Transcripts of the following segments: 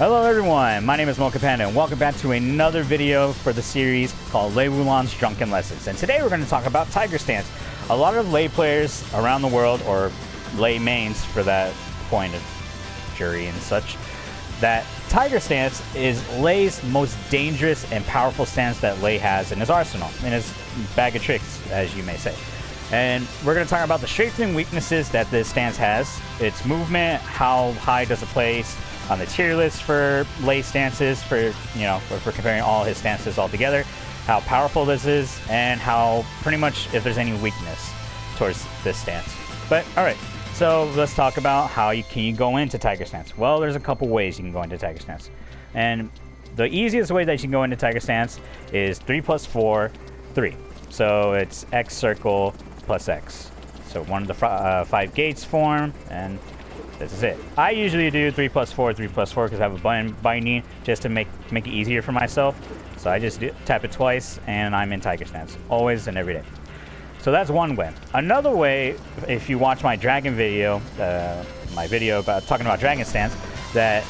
Hello everyone, my name is Mocha Panda and welcome back to another video for the series called Lei Wulong's Drunken Lessons. And today we're going to talk about Tiger Stance. A lot of Lei players around the world, or Lei mains for that point of jury and such, that Tiger Stance is Lei's most dangerous and powerful stance that Lei has in his arsenal, in his bag of tricks, as you may say. And we're going to talk about the strengths and weaknesses that this stance has, its movement, how high does it place on the tier list for Lei stances, for, you know, if we're comparing all his stances all together, how powerful this is, and how pretty much if there's any weakness towards this stance. But all right, so let's talk about how you can go into Tiger Stance. Well, there's a couple ways you can go into Tiger Stance, and the easiest way that you can go into Tiger Stance is 3 plus 4, 3. So it's X circle plus X. So one of the 5 gates form, and this is it. I usually do 3 plus 4, 3 plus 4 because I have a button binding just to make it easier for myself. So I just tap it twice and I'm in Tiger Stance, always and every day. So that's one way. Another way, if you watch my dragon video, my video about talking about dragon stance, that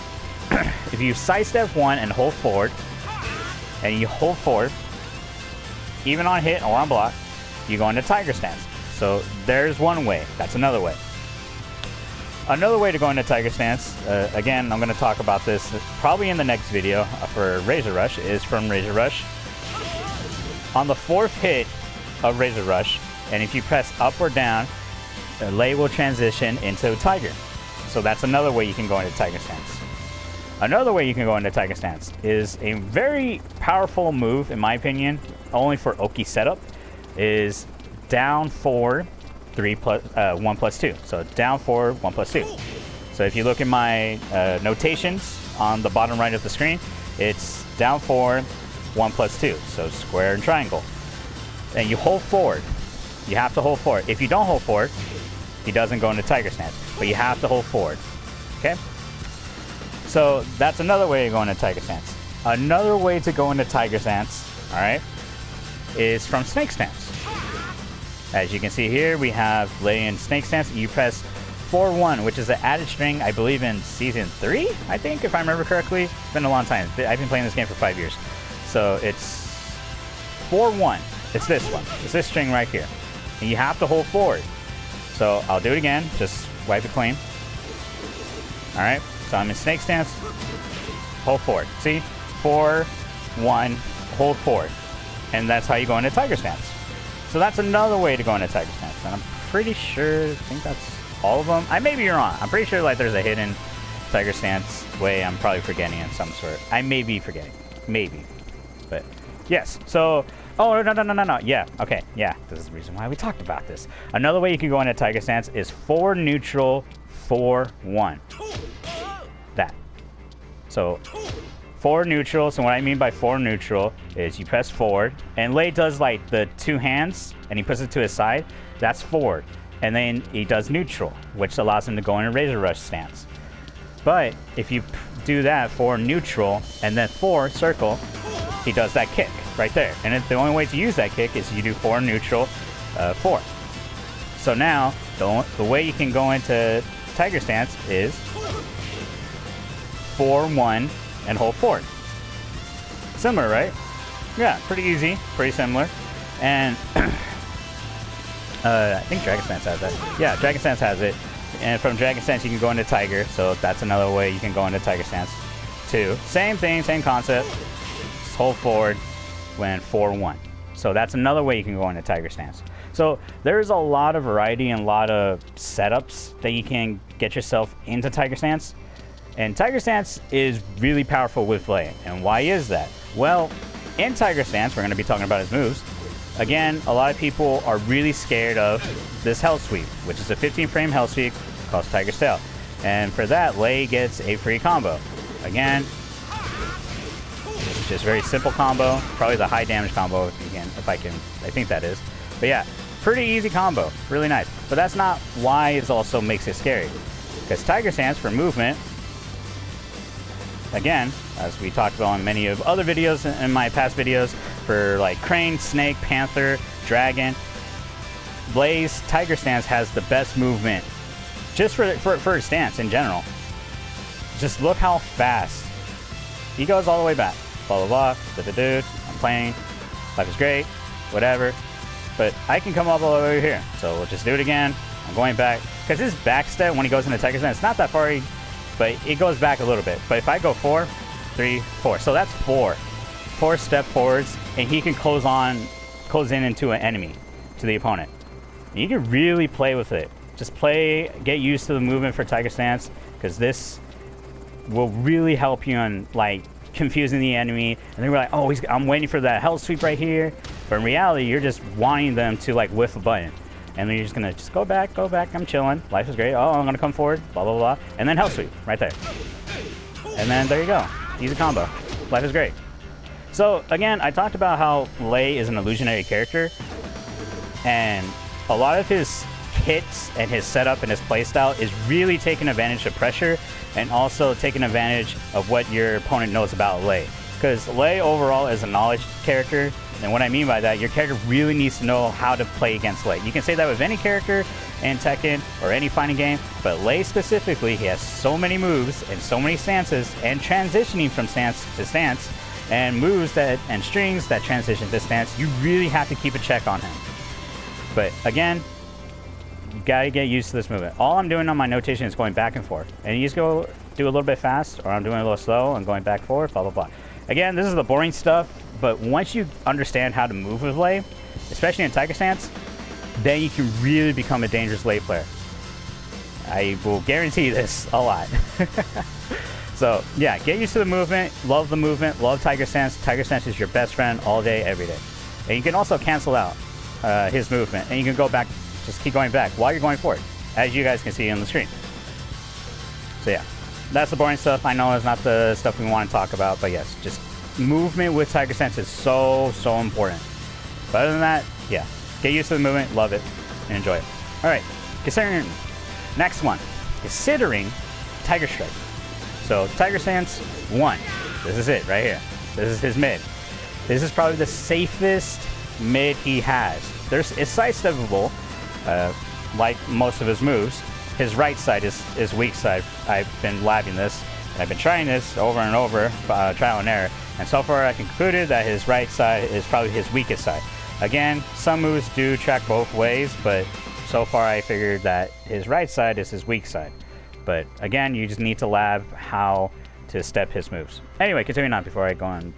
if you sidestep 1 and hold forward, and you hold forward, even on hit or on block, you go into Tiger Stance. So there's one way. That's another way. Another way to go into Tiger Stance, again, I'm going to talk about this probably in the next video for Razor Rush, is from Razor Rush. On the 4th hit of Razor Rush, and if you press up or down, Lei will transition into Tiger. So that's another way you can go into Tiger Stance. Another way you can go into Tiger Stance is a very powerful move, in my opinion, only for Oki setup, is down 4, 3 plus 1 plus 2. So down 4, 1 plus 2. So if you look at my notations on the bottom right of the screen, it's down 4, 1 plus 2. So square and triangle. And you hold forward. You have to hold forward. If you don't hold forward, he doesn't go into Tiger Stance. But you have to hold forward. Okay? So that's another way to go into Tiger Stance. Another way to go into Tiger Stance, alright, is from Snake Stance. As you can see here, we have Lei in Snake Stance. You press 4-1, which is an added string, I believe, in Season 3, I think, if I remember correctly. It's been a long time. I've been playing this game for 5 years. So it's 4-1. It's this one. It's this string right here. And you have to hold forward. So I'll do it again. Just wipe it clean. Alright, so I'm in Snake Stance. Hold forward. See? 4-1, hold forward. And that's how you go into Tiger Stance. So that's another way to go into Tiger Stance, and I'm pretty sure, I think that's all of them. I may be wrong. I'm pretty sure like there's a hidden Tiger Stance way I'm probably forgetting in some sort. I may be forgetting. Maybe. But yes. So, oh, no. Yeah, okay. Yeah, this is the reason why we talked about this. Another way you can go into Tiger Stance is 4 neutral, 4-1. That. So 4 neutral. So what I mean by 4 neutral is you press forward, and Lei does like the 2 hands, and he puts it to his side. That's forward. And then he does neutral, which allows him to go in a Razor Rush stance. But if you do that 4 neutral and then 4 circle, he does that kick right there. And the only way to use that kick is you do 4 neutral, 4. So now the way you can go into Tiger Stance is 4-1. And hold forward. Similar, right? Yeah, pretty easy, pretty similar. And I think Dragon Stance has that. Yeah, Dragon Stance has it. And from Dragon Stance you can go into Tiger, so that's another way you can go into Tiger Stance too. Same thing, same concept. Just hold forward when 4-1. So that's another way you can go into Tiger Stance. So there's a lot of variety and a lot of setups that you can get yourself into Tiger Stance. And Tiger Stance is really powerful with Lei. And why is that? Well, in Tiger Stance, we're going to be talking about his moves. Again, a lot of people are really scared of this hell sweep, which is a 15-frame hell sweep called Tiger Tail. And for that, Lei gets a free combo. Again, it's just very simple combo. Probably the high damage combo if I think that is. But yeah, pretty easy combo. Really nice. But that's not why it also makes it scary. Because Tiger Stance for movement, again, as we talked about in many of other videos in my past videos, for like Crane, Snake, Panther, Dragon, Lei's Tiger Stance has the best movement just for his stance in general. Just look how fast He goes all the way back. Blah, blah, blah. Da-da-da. I'm playing. Life is great. Whatever. But I can come all the way over here. So we'll just do it again. I'm going back. Because his back step when he goes into Tiger Stance, it's not that far, but it goes back a little bit. But if I go 4, 3, 4. So that's 4. 4 step forwards. And he can close in into an enemy, to the opponent. And you can really play with it. Just get used to the movement for Tiger Stance. Because this will really help you on, like, confusing the enemy, and then we're like, oh, I'm waiting for that hell sweep right here, but in reality you're just wanting them to like whiff a button, and then you're just gonna go back, I'm chilling, life is great, oh, I'm gonna come forward, blah blah blah, and then hell sweep right there, and then there you go, easy combo, life is great. So again, I talked about how Lei is an illusionary character, and a lot of his hits and his setup and his playstyle is really taking advantage of pressure and also taking advantage of what your opponent knows about Lei. Because Lei overall is a knowledge character, and what I mean by that, your character really needs to know how to play against Lei. You can say that with any character in Tekken or any fighting game, but Lei specifically, he has so many moves and so many stances and transitioning from stance to stance and moves and strings that transition to stance. You really have to keep a check on him. But again, you gotta get used to this movement. All I'm doing on my notation is going back and forth. And you just go do a little bit fast, or I'm doing a little slow and going back and forth, blah, blah, blah. Again, this is the boring stuff, but once you understand how to move with Lei, especially in Tiger Stance, then you can really become a dangerous Lei player. I will guarantee this a lot. So, yeah, get used to the movement, love Tiger Stance. Tiger Stance is your best friend all day, every day. And you can also cancel out his movement, and you can go back. Just keep going back while you're going forward, as you guys can see on the screen. So yeah, that's the boring stuff. I know it's not the stuff we want to talk about, but yes, just movement with Tiger Stance is so important. But other than that, yeah, get used to the movement, love it, and enjoy it. All right, considering Tiger Strike. So Tiger Stance 1, this is it right here. This is his mid. This is probably the safest mid he has. It's sidesteppable. Like most of his moves, his right side is weak side. I've been labbing this, and I've been trying this over and over, trial and error, and so far I concluded that his right side is probably his weakest side. Again, some moves do track both ways, but so far I figured that his right side is his weak side. But again, you just need to lab how to step his moves. Anyway, continuing on before I go and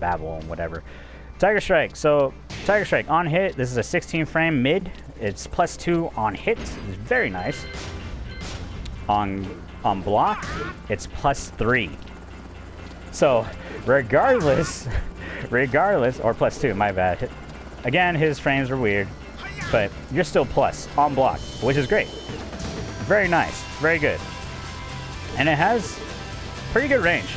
babble and whatever. Tiger Strike. So Tiger Strike on hit, this is a 16 frame mid. It's +2 on hit. It's very nice. On block, it's +3. So regardless, or +2, my bad. Again, his frames are weird, but you're still plus on block, which is great. Very nice, very good. And it has pretty good range.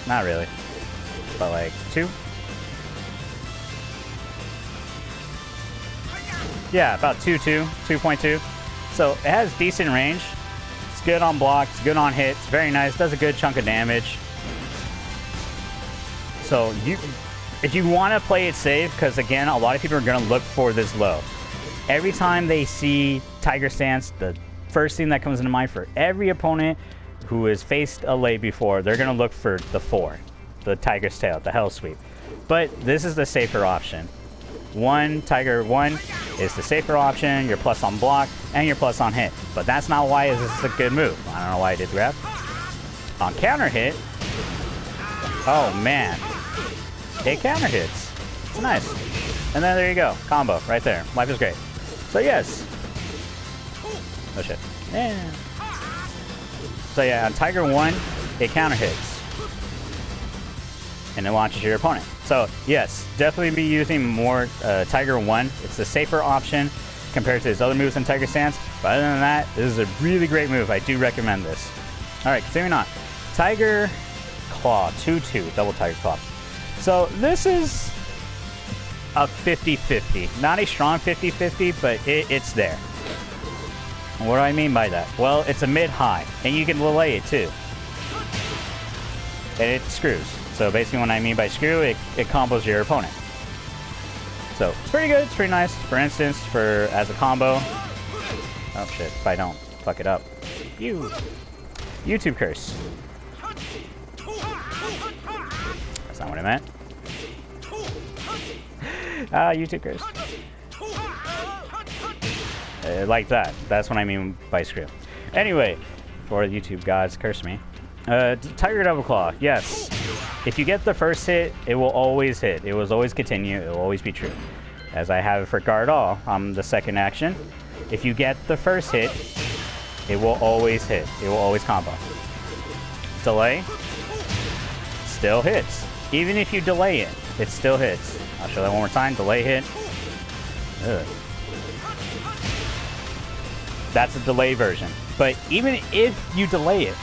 Not really, but like 2. Yeah, about 2.2. So it has decent range. It's good on block, it's good on hits, very nice, does a good chunk of damage. So if you want to play it safe, because again, a lot of people are going to look for this low. Every time they see Tiger Stance, the first thing that comes into mind for every opponent who has faced a Lei before, they're going to look for the 4, the Tiger's Tail, the Hell Sweep. But this is the safer option. Tiger 1 is the safer option. You're plus on block and you're plus on hit. But that's not why this is a good move. I don't know why I did grab. On counter hit, oh man, it counter hits. It's nice. And then there you go, combo right there. Life is great. So yes. Oh shit. Yeah. So yeah, on Tiger 1, it counter hits. And it launches your opponent. So yes, definitely be using more Tiger 1. It's the safer option compared to his other moves in Tiger Stance. But other than that, this is a really great move. I do recommend this. Alright, continuing on. Tiger Claw, 2-2, double Tiger Claw. So this is a 50-50. Not a strong 50-50, but it's there. What do I mean by that? Well, it's a mid-high, and you can delay it too. And it screws. So basically what I mean by screw, it combos your opponent. So it's pretty good, it's pretty nice. For instance, as a combo. Oh shit, if I don't fuck it up. YouTube curse. That's not what I meant. YouTube curse. Like that. That's what I mean by screw. Anyway, for the YouTube gods, curse me. Tiger Double Claw. Yes. If you get the first hit, it will always hit. It will always continue. It will always be true. As I have it for guard all on the second action. If you get the first hit, it will always hit. It will always combo. Delay. Still hits. Even if you delay it, it still hits. I'll show that one more time. Delay hit. Ugh. That's a delay version. But even if you delay it,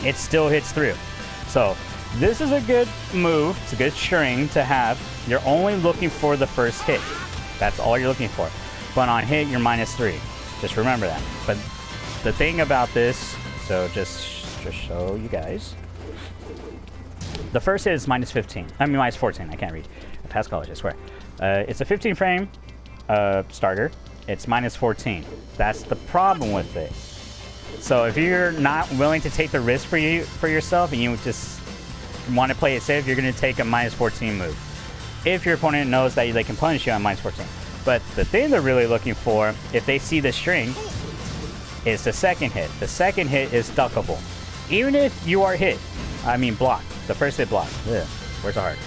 it still hits through. So this is a good move. It's a good string to have. You're only looking for the first hit. That's all you're looking for. But on hit, you're -3. Just remember that. But the thing about this, so just show you guys. The first hit is -15. I mean -14. I can't read. Past college, I swear. It's a 15 frame starter. It's -14. That's the problem with it. So if you're not willing to take the risk for yourself and you just want to play it safe, you're going to take a -14 move. If your opponent knows that they can punish you on -14. But the thing they're really looking for, if they see the string, is the second hit. The second hit is duckable. Even if you are hit, I mean blocked. The first hit blocked. Ugh. Where's the heart?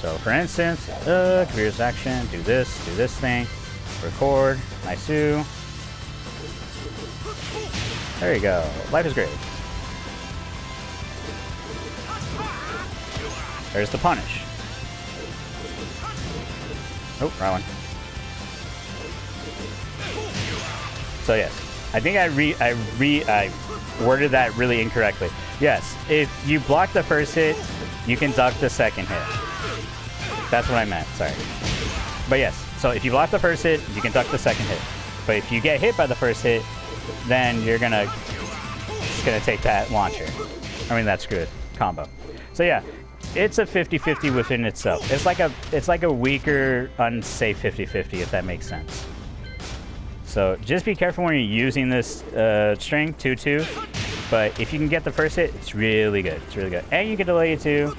So for instance, careers action, do this thing, record, Naisu. There you go. Life is great. There's the punish. Oh, wrong one. So yes, I think I worded that really incorrectly. Yes, if you block the first hit, you can duck the second hit. That's what I meant, sorry. But yes, so if you block the first hit, you can duck the second hit. But if you get hit by the first hit, then you're it's gonna take that launcher. I mean, that's good combo. So yeah, it's a 50-50 within itself. It's like a weaker, unsafe 50-50, if that makes sense. So just be careful when you're using this string 2-2. But if you can get the first hit, it's really good. It's really good, and you can delay it too.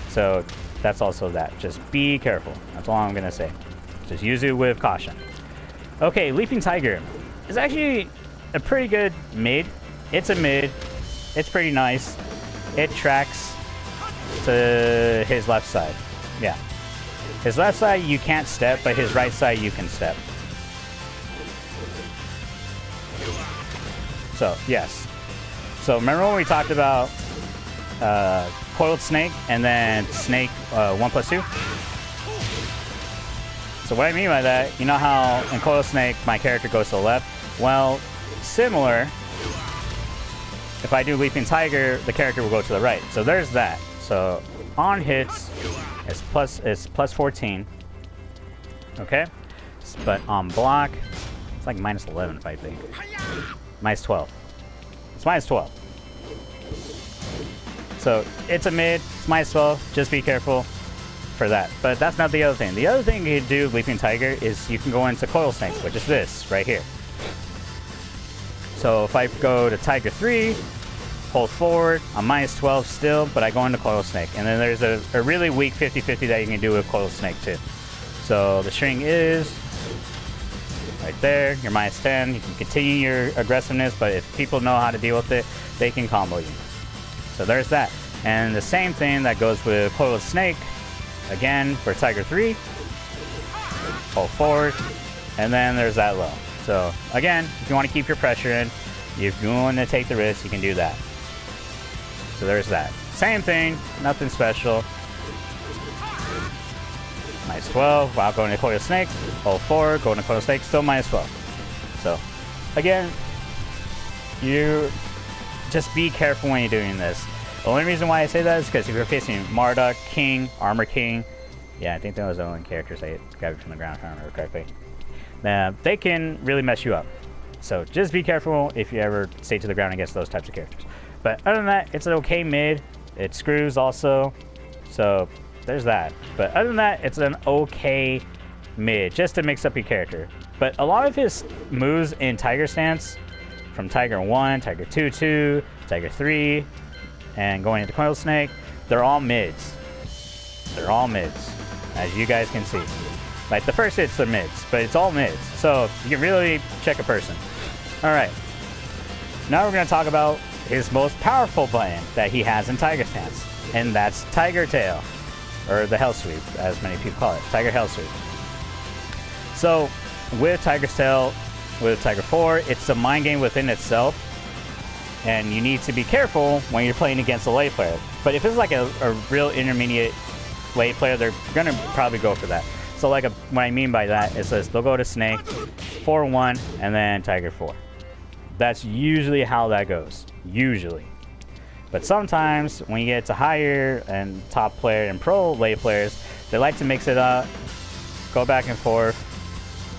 So that's also that. Just be careful. That's all I'm gonna say. Just use it with caution. Okay, Leaping Tiger is actually a pretty good mid. It's a mid. It's pretty nice. It tracks to his left side. Yeah. His left side you can't step, but his right side you can step. So, yes. So remember when we talked about Coiled Snake and then Snake 1+2? So what I mean by that, you know how in Coiled Snake my character goes to the left? Well, similar, if I do Leaping Tiger, the character will go to the right. So there's that. So on hits, it's plus 14. Okay? But on block, it's like -11 if I think. -12. It's -12. So it's a mid, it's -12, just be careful for that. But that's not the other thing. The other thing you can do, Leaping Tiger, is you can go into Coil Snake, which is this, right here. So if I go to Tiger 3, hold forward, I'm -12 still, but I go into Coil Snake. And then there's a really weak 50-50 that you can do with Coil Snake too. So the string is right there, you're -10. You can continue your aggressiveness, but if people know how to deal with it, they can combo you. So there's that. And the same thing that goes with Coiled Snake, again, for Tiger 3. Hold forward, and then there's that low. So again, if you want to keep your pressure in, if you want to take the risk, you can do that. So there's that. Same thing, nothing special. -12 while going to Coiled Snake. Hold forward, going to Coiled Snake, still -12. So again, you just be careful when you're doing this. The only reason why I say that is because if you're facing Marduk, King, Armor King, yeah, I think that was the only characters I grabbed from the ground, if I remember correctly. They can really mess you up. So just be careful if you ever stay to the ground against those types of characters. But other than that, it's an okay mid. It screws also. So there's that. But other than that, it's an okay mid, just to mix up your character. But a lot of his moves in Tiger Stance from Tiger 1, Tiger 2, Tiger 3, and going into Coil Snake, they're all mids. They're all mids, as you guys can see. Like, the first hits are mids, but it's all mids. So you can really check a person. All right. Now we're going to talk about his most powerful button that he has in Tiger Stance, and that's Tiger Tail, or the Hell Sweep, as many people call it, Tiger Hell Sweep. So with Tiger Tail, with Tiger 4, it's a mind game within itself, and you need to be careful when you're playing against a lay player. But if it's like a real intermediate lay player, they're going to probably go for that. So like what I mean by that is they'll go to Snake, 4-1, and then Tiger 4. That's usually how that goes. Usually. But sometimes when you get to higher and top player and pro lay players, they like to mix it up, go back and forth.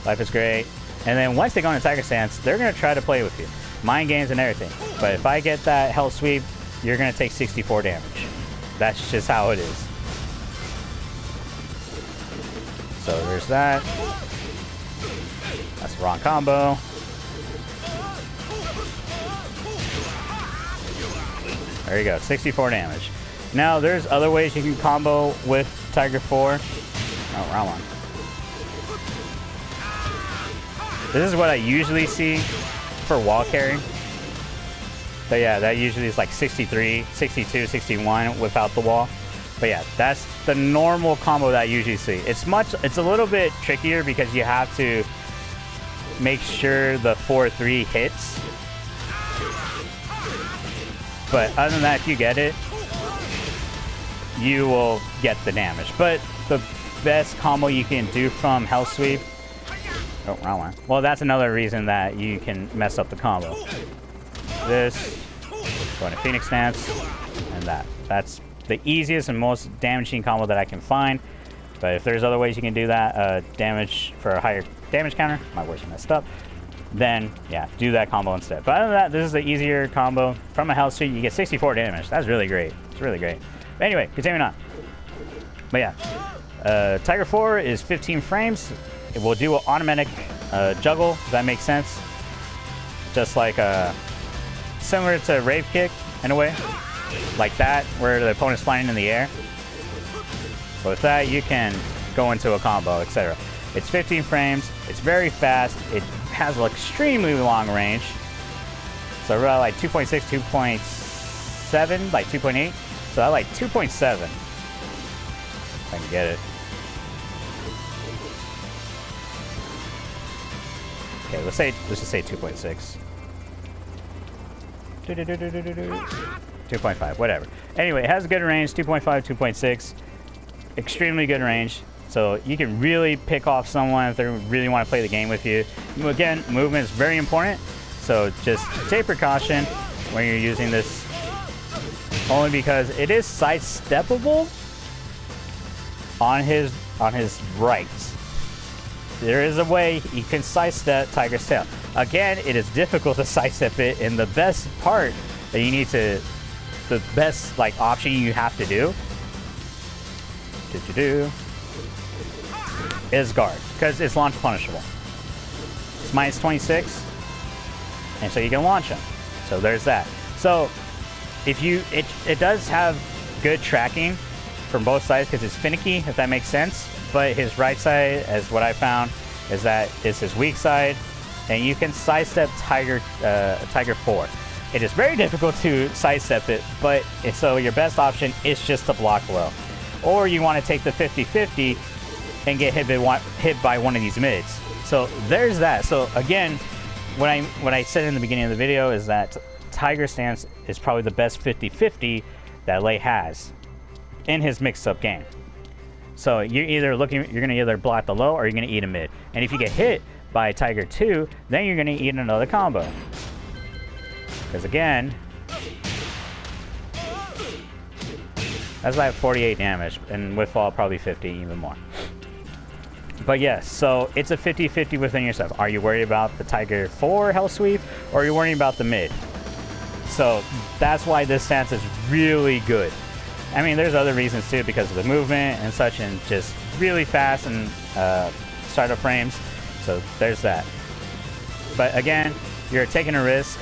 Life is great. And then once they go into Tiger Stance, they're going to try to play with you. Mind games and everything. But if I get that Hell Sweep, you're going to take 64 damage. That's just how it is. So there's that. That's the wrong combo. There you go, 64 damage. Now, there's other ways you can combo with Tiger 4. Oh, wrong one. This is what I usually see for wall carry. But yeah, that usually is like 63, 62, 61 without the wall. But yeah, that's the normal combo that I usually see. It's a little bit trickier because you have to make sure the 4-3 hits. But other than that, if you get it, you will get the damage. But the best combo you can do from Hell Sweep... Oh, wrong one. Well, that's another reason that you can mess up the combo. This, going to Phoenix Stance, and that. That's the easiest and most damaging combo that I can find. But if there's other ways you can do that, damage for a higher damage counter, my words are messed up, then yeah, do that combo instead. But other than that, this is the easier combo. From a Hell Sweep, you get 64 damage. That's really great. It's really great. But anyway, continuing on. But yeah, Tiger 4 is 15 frames. It will do an automatic juggle, if that makes sense. Just like similar to Rave Kick in a way. Like that, where the opponent's flying in the air. But with that, you can go into a combo, etc. It's 15 frames. It's very fast. It has an extremely long range. So around like 2.6, 2.7, like 2.8. So I like 2.7. If I can get it. Okay, let's just say 2.6. 2.5, whatever. Anyway, it has a good range, 2.5, 2.6. Extremely good range. So you can really pick off someone if they really want to play the game with you. Again, movement is very important. So just take precaution when you're using this. Only because it is sidesteppable on his right. There is a way you can sidestep Tiger's Tail. Again, it is difficult to sidestep it, and the best part that you need to, the best like option you have to do, is guard, because it's launch punishable. It's minus 26, and so you can launch him. So there's that. So if you, it does have good tracking from both sides because it's finicky, if that makes sense. But his right side, as what I found, is that is his weak side, and you can sidestep Tiger 4. It is very difficult to sidestep it, but so your best option is just to block low. Or you want to take the 50-50 and get hit by one of these mids. So there's that. So again, what I said in the beginning of the video is that Tiger Stance is probably the best 50-50 that Lei has in his mixed-up game. So you're gonna either block the low or you're gonna eat a mid. And if you get hit by Tiger 2, then you're gonna eat another combo. Because again, that's like 48 damage, and with fall probably 50, even more. But yes, so it's a 50-50 within yourself. Are you worried about the Tiger 4 Hell Sweep, or are you worried about the mid? So that's why this stance is really good. I mean, there's other reasons too, because of the movement and such, and just really fast and startup frames. So there's that. But again, you're taking a risk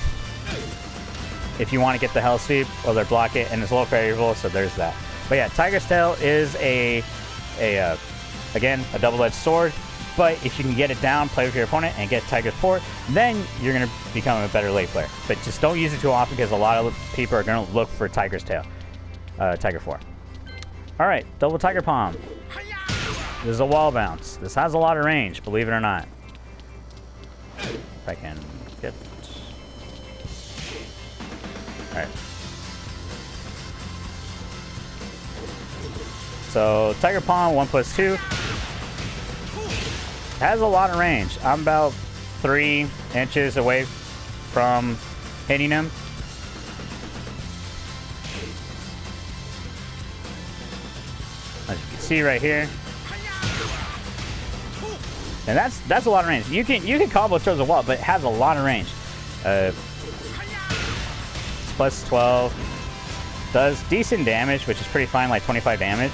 if you want to get the hell sweep, or they block it, and it's low variable, so there's that. But yeah, Tiger's Tail is again, a double-edged sword, but if you can get it down, play with your opponent, and get Tiger's 4, then you're going to become a better late player. But just don't use it too often, because a lot of people are going to look for Tiger's Tail. Tiger 4. Alright, double Tiger Palm. This is a wall bounce. This has a lot of range, believe it or not. If I can get... Alright. So, Tiger Palm, 1+2. Has a lot of range. I'm about 3 inches away from hitting him. As you can see right here. And that's a lot of range. You can combo towards the wall, but it has a lot of range. It's plus 12. Does decent damage, which is pretty fine, like 25 damage.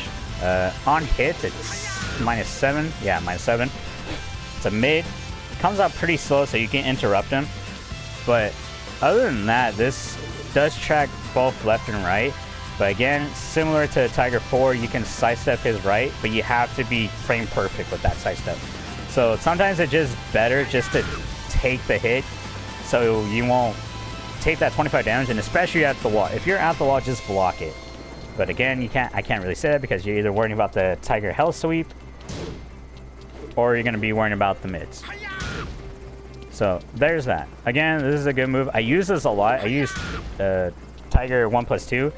On hit, it's -7. Yeah, -7. It's a mid. Comes out pretty slow, so you can interrupt him. But other than that, this does track both left and right. But again, similar to Tiger 4, you can sidestep his right, but you have to be frame perfect with that sidestep. So sometimes it's just better just to take the hit, so you won't take that 25 damage, and especially at the wall. If you're at the wall, just block it. But again, I can't really say that, because you're either worrying about the Tiger Hell Sweep, or you're going to be worrying about the mids. So there's that. Again, this is a good move. I use this a lot. I use Tiger 1+2,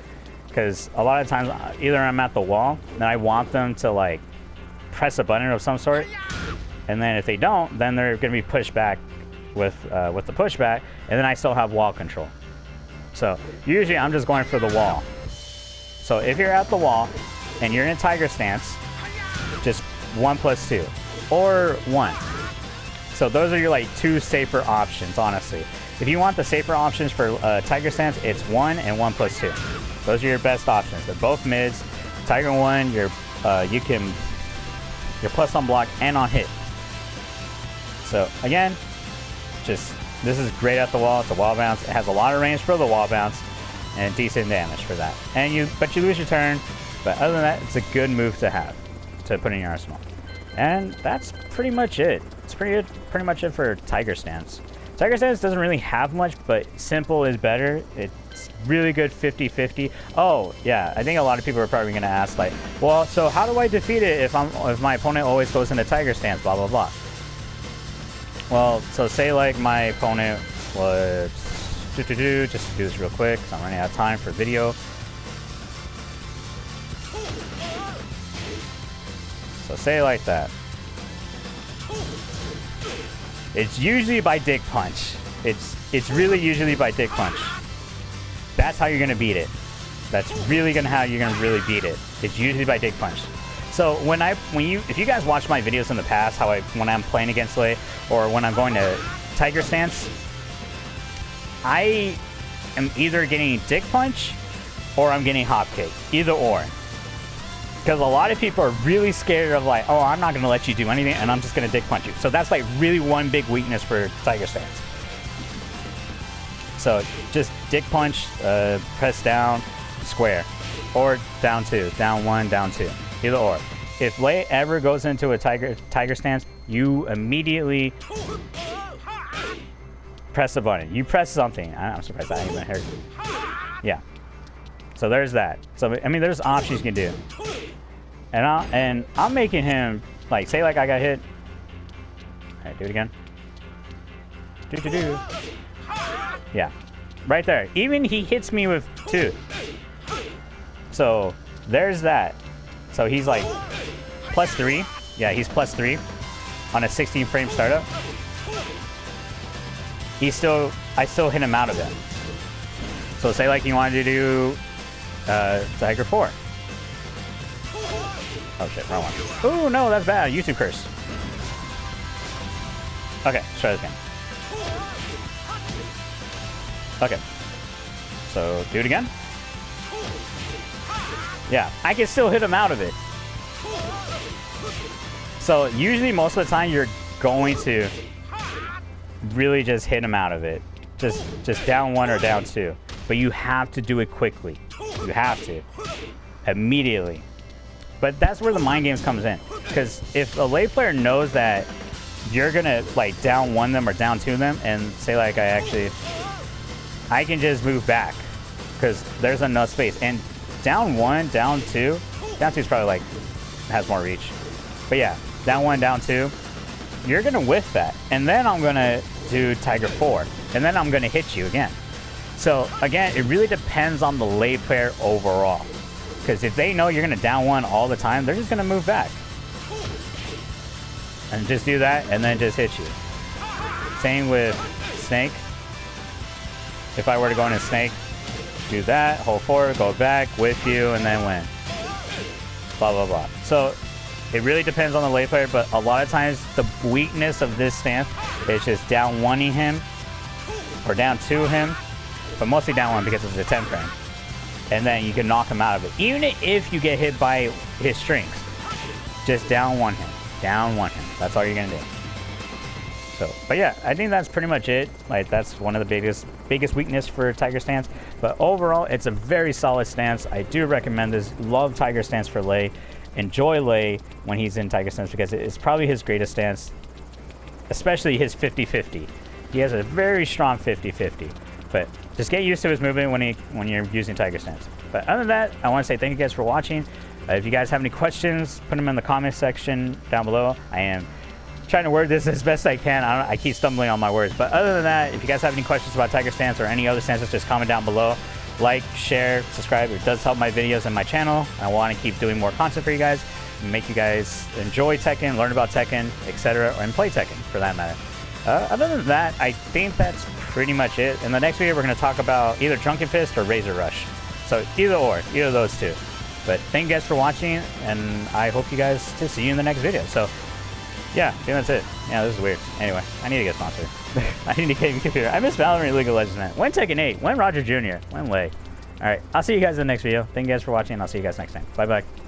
because a lot of times either I'm at the wall, and I want them to like press a button of some sort, and then if they don't, then they're going to be pushed back with the pushback, and then I still have wall control. So usually I'm just going for the wall. So if you're at the wall and you're in a Tiger Stance, just 1+2 or 1. So those are your like 2 safer options, honestly. If you want the safer options for Tiger Stance, it's 1 and 1+2. Those are your best options. They're both mids. Tiger 1, you're plus on block and on hit. So again, this is great at the wall. It's a wall bounce. It has a lot of range for the wall bounce, and decent damage for that. But you lose your turn. But other than that, it's a good move to have to put in your arsenal. And that's pretty much it. It's pretty much it for Tiger Stance. Tiger Stance doesn't really have much, but simple is better. It's really good 50-50. Oh yeah, I think a lot of people are probably gonna ask like, well, so how do I defeat it if my opponent always goes into Tiger Stance? Blah blah blah. Well, so say like my opponent was just to do this real quick, because I'm running out of time for video. So say like that. It's usually by dick punch. It's really usually by dick punch. That's how you're gonna beat it. That's really how you're gonna really beat it. It's usually by dick punch. So if you guys watch my videos in the past, when I'm playing against Lei, or when I'm going to Tiger Stance, I am either getting dick punch or I'm getting hop kick, either or. Because a lot of people are really scared of like, oh, I'm not going to let you do anything, and I'm just going to dick punch you. So that's like really one big weakness for Tiger Stance. So just dick punch, press down, square, or down 2, down 1, down 2, either or. If Lei ever goes into a Tiger Stance, you immediately press the button. You press something. I'm surprised that even hurt. Yeah. So there's that. So I mean, there's options you can do. And I'm making him like, say like I got hit. All right, do it again. Do. Yeah, right there. Even he hits me with 2. So there's that. So he's like +3. Yeah, he's +3 on a 16 frame startup. I still hit him out of it. So say like you wanted to do Tiger 4. Oh shit, wrong one. Oh no, that's bad. YouTube curse. Okay, let's try this again. Okay. So do it again. Yeah, I can still hit him out of it. So usually most of the time you're going to really just hit him out of it. Just down 1 or down 2. But you have to do it quickly. You have to. Immediately. But that's where the mind games comes in. Because if a lay player knows that you're gonna like down 1 them or down 2 them and say like I can just move back because there's enough space. And down 1, down 2 is probably like has more reach. But yeah, down 1, down 2, you're gonna whiff that. And then I'm gonna do Tiger 4. And then I'm gonna hit you again. So again, it really depends on the lay player overall. Because if they know you're gonna down 1 all the time, they're just gonna move back. And just do that and then just hit you. Same with Snake. If I were to go into Snake, do that, hold forward, go back, whip you, and then win. Blah, blah, blah. So it really depends on the lay player, but a lot of times the weakness of this stance is just down 1-ing him or down 2 him, but mostly down 1 because it's a 10 frame. And then you can knock him out of it. Even if you get hit by his strings, just down 1 him, down 1 him. That's all you're gonna do. So, but yeah, I think that's pretty much it. Like that's one of the biggest weakness for Tiger Stance. But overall, it's a very solid stance. I do recommend this. Love Tiger Stance for Lei. Enjoy Lei when he's in Tiger Stance because it's probably his greatest stance, especially his 50-50. He has a very strong 50-50. But just get used to his movement when you're using Tiger Stance. But other than that, I want to say thank you guys for watching. If you guys have any questions, put them in the comment section down below. I am trying to word this as best I can. I keep stumbling on my words. But other than that, if you guys have any questions about Tiger Stance or any other stances, just comment down below. Like, share, subscribe. It does help my videos and my channel. I want to keep doing more content for you guys, make you guys enjoy Tekken, learn about Tekken, etc., and play Tekken for that matter. Other than that, I think that's pretty much it. In the next video, we're going to talk about either Drunken Fist or Razor Rush. So either of those two. But thank you guys for watching, and I hope you guys to see you in the next video. So yeah, I think that's it. Yeah, this is weird. Anyway, I need to get sponsored. I need to get a computer. I miss Valorant League of Legends, man. When Tekken 8? When Roger Jr.? When Lei? Alright, I'll see you guys in the next video. Thank you guys for watching, and I'll see you guys next time. Bye-bye.